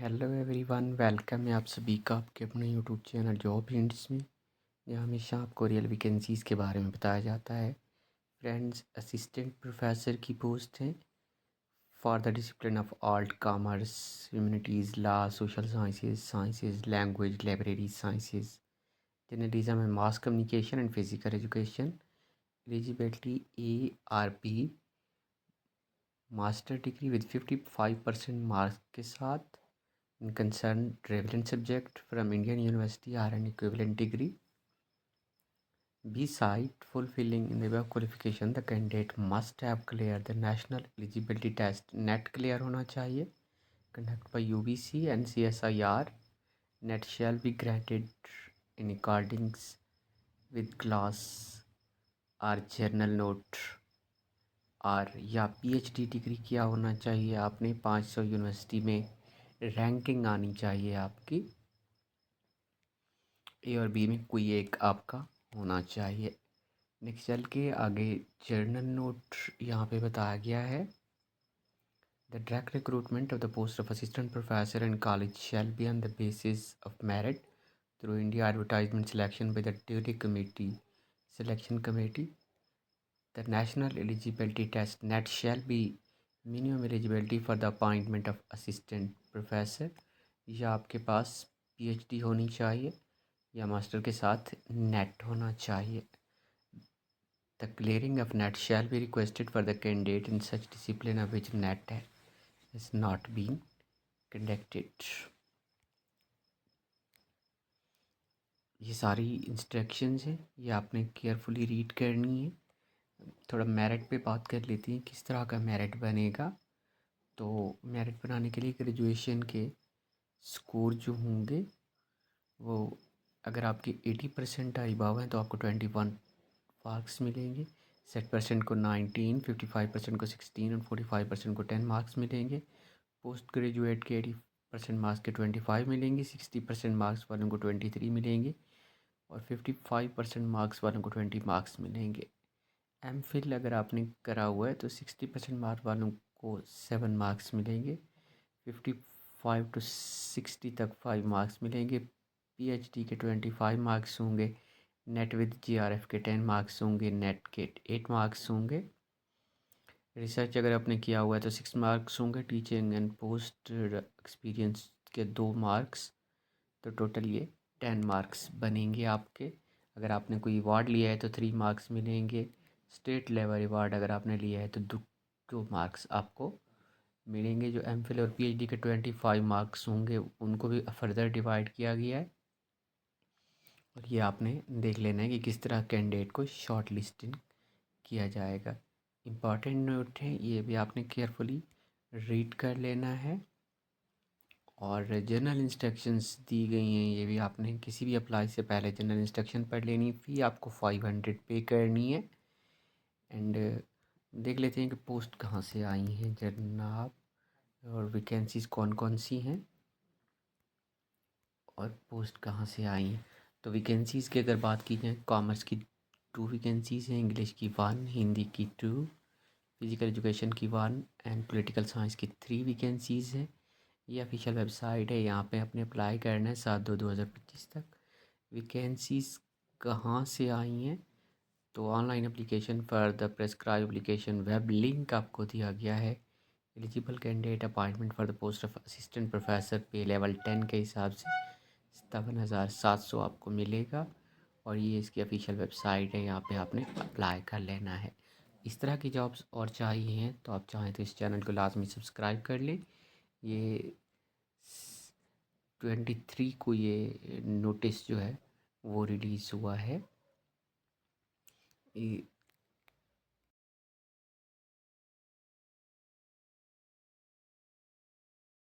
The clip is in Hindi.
हेलो एवरीवन, वेलकम है आप सभी का आपके अपने यूट्यूब चैनल जॉब हिंट्स में। यहाँ हमेशा आपको रियल वैकेंसीज़ के बारे में बताया जाता है। फ्रेंड्स, असिस्टेंट प्रोफेसर की पोस्ट है for the discipline of art, commerce, humanities, law, social sciences, language, library sciences, journalism and mass communication and physical education. Eligibility ARB master degree with 55% marks के साथ in concerned relevant subject from Indian University or an equivalent degree. Beside fulfilling in the above qualification, the candidate must have cleared the national eligibility test. NET clear होना चाहिए, conducted by UBC and CSIR. NET shall be granted in accordance with class or journal note और या PhD डिग्री किया होना चाहिए आपने। 500 यूनिवर्सिटी में रैंकिंग आनी चाहिए आपकी। ए और बी में कोई एक आपका होना चाहिए। नेक्स्ट चल के आगे जर्नल नोट यहाँ पे बताया गया है। The direct recruitment of the post of assistant professor in college shall be on the basis of merit through India advertisement selection by the duty committee selection committee. The national eligibility test NET shall be minimum eligibility for the appointment of assistant professor. या आपके पास PhD होनी चाहिए या मास्टर के साथ नेट होना चाहिए। The clearing of NET shall be requested for the candidate in such discipline of which NET is not been conducted. ये सारी इंस्ट्रक्शंस हैं, ये आपने केयरफुली रीड करनी है। थोड़ा मेरिट पे बात कर लेते हैं, किस तरह का मेरिट बनेगा। तो मेरिट बनाने के लिए ग्रेजुएशन के स्कोर जो होंगे वो अगर आपके 80% अबव हैं तो आपको 21 मार्क्स मिलेंगे। 60% को 19, 55% को 16 और 45% को 10 मार्क्स मिलेंगे। पोस्ट ग्रेजुएट के 80% मार्क्स के 25 मिलेंगे। 60% मार्क्स वालों को 23 मिलेंगे और 55% मार्क्स वालों को 20 मार्क्स मिलेंगे। MPhil अगर आपने करा हुआ है तो 60% मार्क्स वालों को 7 मार्क्स मिलेंगे। 55 to 60 तक 5 मार्क्स मिलेंगे। PhD के 25 मार्क्स होंगे। नेट विद GRF के 10 मार्क्स होंगे। नेट के 8 मार्क्स होंगे। रिसर्च अगर आपने किया हुआ है तो 6 मार्क्स होंगे। टीचिंग एंड पोस्ट एक्सपीरियंस के 2 मार्क्स, तो टोटल ये 10 मार्क्स बनेंगे आपके। अगर आपने कोई अवार्ड लिया है तो 3 मार्क्स मिलेंगे। स्टेट लेवल अवार्ड अगर आपने लिया है तो 2 मार्क्स आपको मिलेंगे। जो MPhil और PhD के 25 मार्क्स होंगे उनको भी फर्दर डिवाइड किया गया है। और ये आपने देख लेना है कि किस तरह कैंडिडेट को शॉर्ट लिस्टिंग किया जाएगा। इम्पॉर्टेंट नोट है, ये भी आपने केयरफुली रीड कर लेना है। और जनरल इंस्ट्रक्शंस दी गई हैं, ये भी आपने किसी भी अप्लाई से पहले जनरल इंस्ट्रक्शन पढ़ लेनी। फ़ी आपको 500 पे करनी है। एंड देख लेते हैं कि पोस्ट कहाँ से आई हैं जनाब और वैकेंसीज़ कौन कौन सी हैं और पोस्ट कहाँ से आई हैं। तो वैकेंसीज़ की अगर बात की जाए, कॉमर्स की 2 वैकेंसीज़ हैं, इंग्लिश की 1, हिंदी की 2, फिज़िकल एजुकेशन की 1 एंड पॉलिटिकल साइंस की 3 वैकेंसीज़ हैं। ये ऑफिशियल वेबसाइट है, यहाँ पे आपने अप्लाई करना है 7/2/2025 तक। वैकेंसीज़ कहाँ से आई हैं, तो online application for the prescribe application web link आपको दिया गया है। Eligible candidate appointment for the post of assistant professor पे लेवल 10 के हिसाब से 57,700 आपको मिलेगा। और ये इसकी ऑफिशियल वेबसाइट है, यहाँ पे आपने अप्लाई कर लेना है। इस तरह की जॉब्स और चाहिए हैं तो आप चाहें तो इस चैनल को लाजमी सब्सक्राइब कर लें। ये 23 को ये नोटिस जो है वो रिलीज़ हुआ है।